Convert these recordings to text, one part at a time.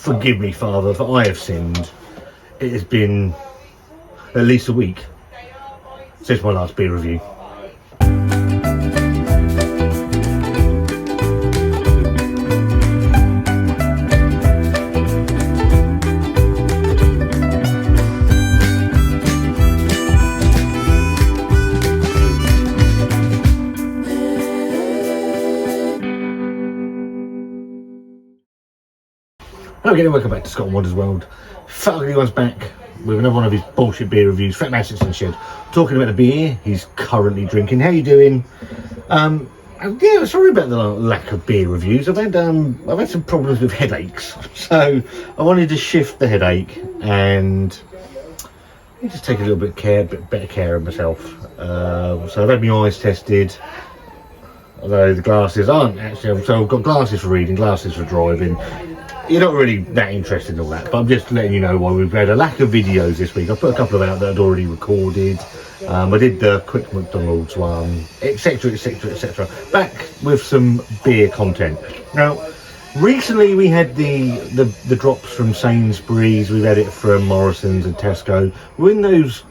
forgive me, Father, for I have sinned. It has been at least a week since my last beer review. Hello again and welcome back to Scott and Wonders World. Fat Ugly One's back with another one of his bullshit beer reviews. Fat Man Sits in the Shed, talking about the beer he's currently drinking. How you doing? Yeah, sorry about the lack of beer reviews. I've had some problems with headaches, so I wanted to shift the headache and just take a little bit better care of myself. So I've had my eyes tested, although the glasses aren't actually. So I've got glasses for reading, glasses for driving. You're not really that interested in all that, but I'm just letting you know why we've had a lack of videos this week. I put a couple of out that I'd already recorded. I did the quick McDonald's one, etc, etc, etc. Back with some beer content. Now, recently we had the drops from Sainsbury's. We've had it from Morrison's and Tesco. When those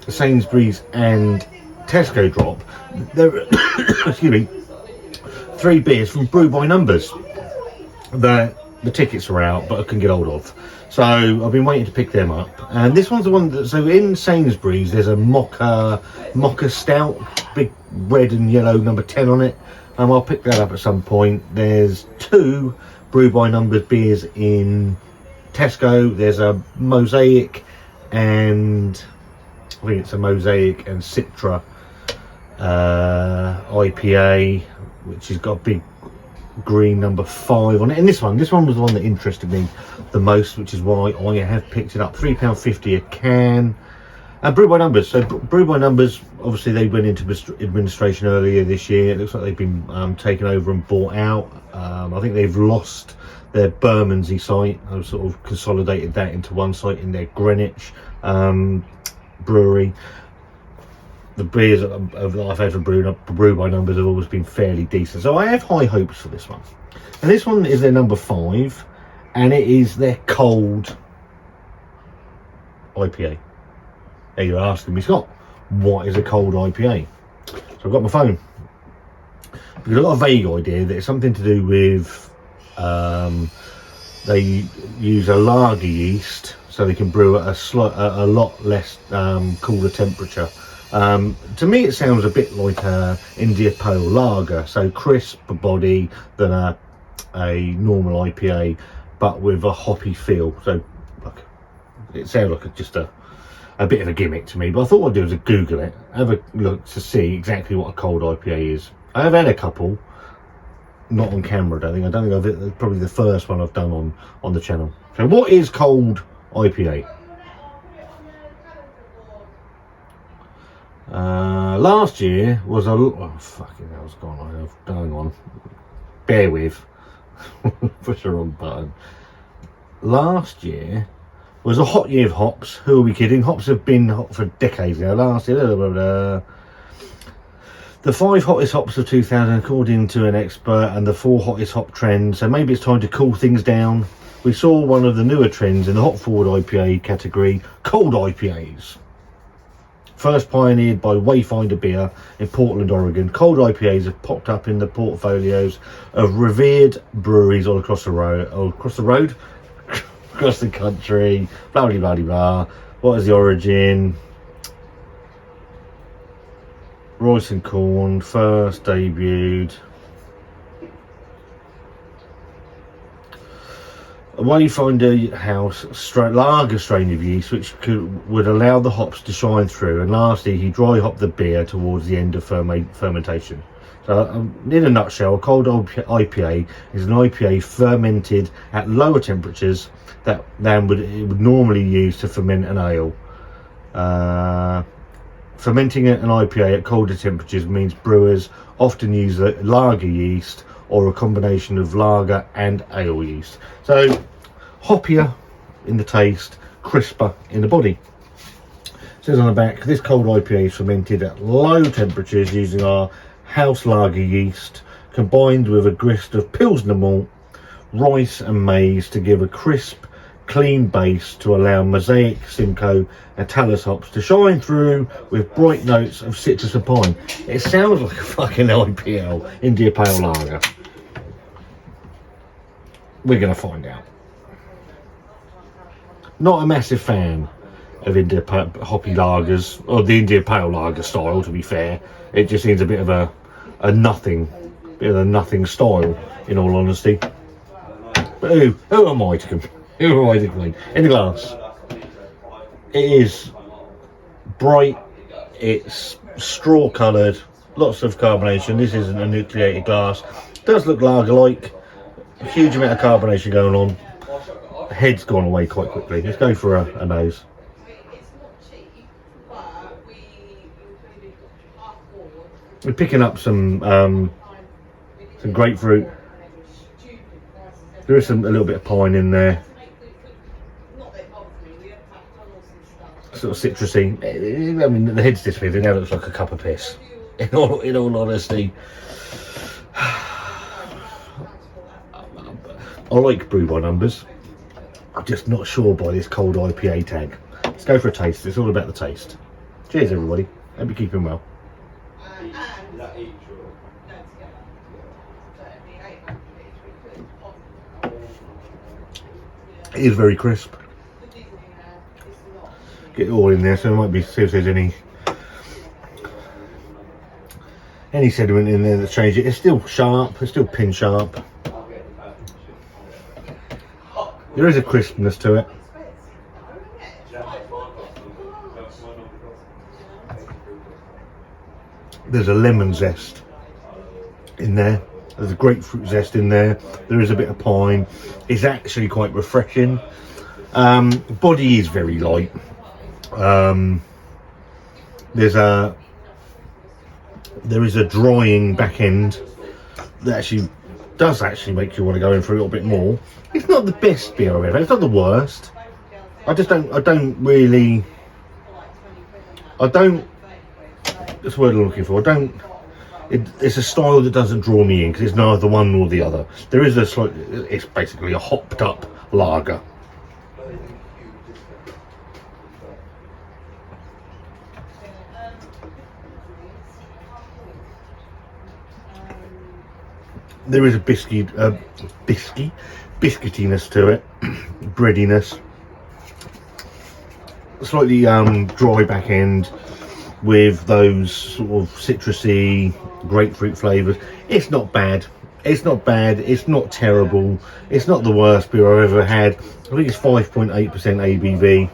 Sainsbury's and Tesco drop, there excuse me, 3 beers from Brew By Numbers that the tickets are out, but I couldn't get hold of. So I've been waiting to pick them up. And this one's the one that, so in Sainsbury's, there's a mocha stout, big red and yellow number 10 on it. I'll pick that up at some point. There's 2 Brew By Numbers beers in Tesco. There's a Mosaic and, I think it's a Mosaic and Citra IPA, which has got a big green number 5 on it, and this one was the one that interested me the most, which is why I have picked it up. £3.50 a can. And Brew By Numbers. So Brew By Numbers, obviously they went into administration earlier this year. It looks like they've been taken over and bought out. I think they've lost their Bermondsey site. I've sort of consolidated that into one site in their Greenwich brewery. The beers that I've had from Brew By Numbers have always been fairly decent, so I have high hopes for this one. And this one is their number 5, and it is their Cold IPA. Now you're asking me, Scott, what is a Cold IPA? So I've got my phone, because I've got a vague idea that it's something to do with they use a lager yeast so they can brew at a lot less cooler temperature. To me it sounds a bit like a India Pale Lager, so crisp body than a normal IPA, but with a hoppy feel. So look, it sounds like just a bit of a gimmick to me, but I thought what I'd do is Google it, have a look to see exactly what a Cold IPA is. I've had a couple, not on camera, I don't think I've probably the first one I've done on the channel. So what is Cold IPA? Last year was fucking hell's gone on. Going on. Bear with. Push the wrong button. Last year was a hot year of hops. Who are we kidding? Hops have been hot for decades now. Last year, the 5 hottest hops of 2000 according to an expert, and the 4 hottest hop trends. So maybe it's time to cool things down. We saw one of the newer trends in the hop forward IPA category, Cold IPAs. First pioneered by Wayfinder Beer in Portland, Oregon, Cold IPAs have popped up in the portfolios of revered breweries all across the road, across the country. Blah blah blah blah. What is the origin? Royce and Corn first debuted. A Wayfinder House lager strain of yeast, which would allow the hops to shine through, and lastly he dry hopped the beer towards the end of fermentation. So in a nutshell, a Cold IPA is an IPA fermented at lower temperatures than it would normally use to ferment an ale. Fermenting an IPA at colder temperatures means brewers often use a lager yeast or a combination of lager and ale yeast. So hoppier in the taste, crisper in the body. It says on the back, this Cold IPA is fermented at low temperatures using our house lager yeast combined with a grist of Pilsner malt, rice and maize to give a crisp, clean base to allow Mosaic, Simcoe and Talus hops to shine through with bright notes of citrus and pine. It sounds like a fucking IPL, India Pale Lager. We're going to find out. Not a massive fan of India hoppy lagers, or the India Pale Lager style, to be fair. It just seems a bit of a nothing style, in all honesty. But who am I to complain? Who am I to complain? In the glass, it is bright, it's straw coloured, lots of carbonation. This isn't a nucleated glass. It does look lager-like, a huge amount of carbonation going on. The head's gone away quite quickly. Let's go for a nose. We're picking up some grapefruit. There is a little bit of pine in there. Sort of citrusy. I mean, the head's disappeared. It now looks like a cup of piss. In all honesty, I like Brew By Numbers. I'm just not sure by this Cold IPA tag. Let's go for a taste. It's all about the taste. Cheers, everybody. Hope you're keeping well. It is very crisp. Get it all in there, so there might be, see if there's any sediment in there that's changed it. It's still sharp, it's still pin sharp. There is a crispness to it. There's a lemon zest in there. There's a grapefruit zest in there. There is a bit of pine. It's actually quite refreshing. Body is very light. There is a drying back end that does make you want to go in for a little bit more. It's not the best beer I've ever had. It's not the worst. That's the word I'm looking for. It's a style that doesn't draw me in because it's neither one nor the other. There is it's basically a hopped up lager. There is a biscuitiness to it, breadiness, slightly dry back end with those sort of citrusy grapefruit flavours. It's not bad. It's not terrible. It's not the worst beer I've ever had. I think it's 5.8% ABV.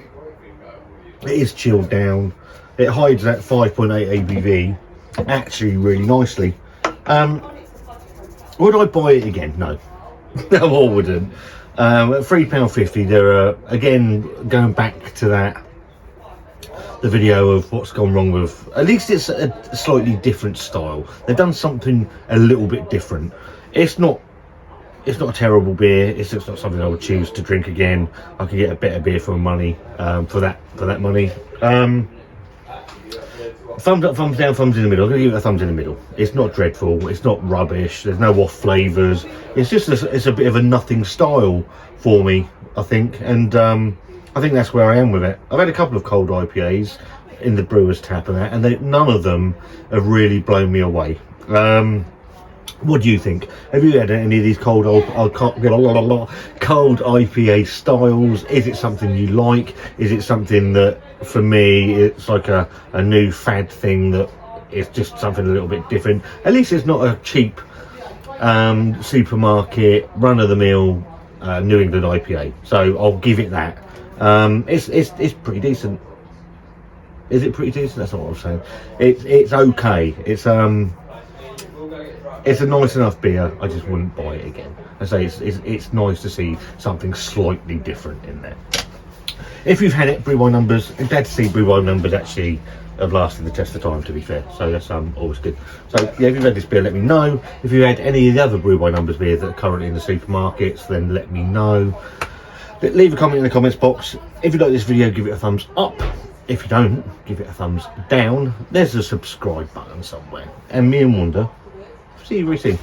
It is chilled down. It hides that 5.8 ABV actually really nicely. Would I buy it again? No. No, I wouldn't. At £3.50, there are, again, going back to the video of what's gone wrong with, at least it's a slightly different style. They've done something a little bit different. It's not a terrible beer. It's just not something I would choose to drink again. I could get a better beer for my money, for that money. Thumbs up, thumbs down, thumbs in the middle. I'm going to give it a thumbs in the middle. It's not dreadful. It's not rubbish. There's no off flavours. It's just it's a bit of a nothing style for me, I think. And I think that's where I am with it. I've had a couple of cold IPAs in the brewer's tap and that, and none of them have really blown me away. What do you think? Have you had any of these cold IPA styles? Is it something you like? Is it something that, for me, it's like a new fad thing that is just something a little bit different? At least it's not a cheap supermarket run-of-the-mill New England IPA. So I'll give it that. It's pretty decent. Is it pretty decent? That's not what I'm saying. It's okay. It's a nice enough beer. I just wouldn't buy it again. I say it's nice to see something slightly different in there. If you've had it, Brew By Numbers, I'm glad to see Brew By Numbers actually have lasted the test of time, to be fair. So that's always good. So yeah, if you've had this beer, let me know. If you had any of the other Brew By Numbers beers that are currently in the supermarkets, then let me know. Leave a comment in the comments box. If you like this video, give it a thumbs up. If you don't, give it a thumbs down. There's a subscribe button somewhere. And me and Wanda, see you very soon.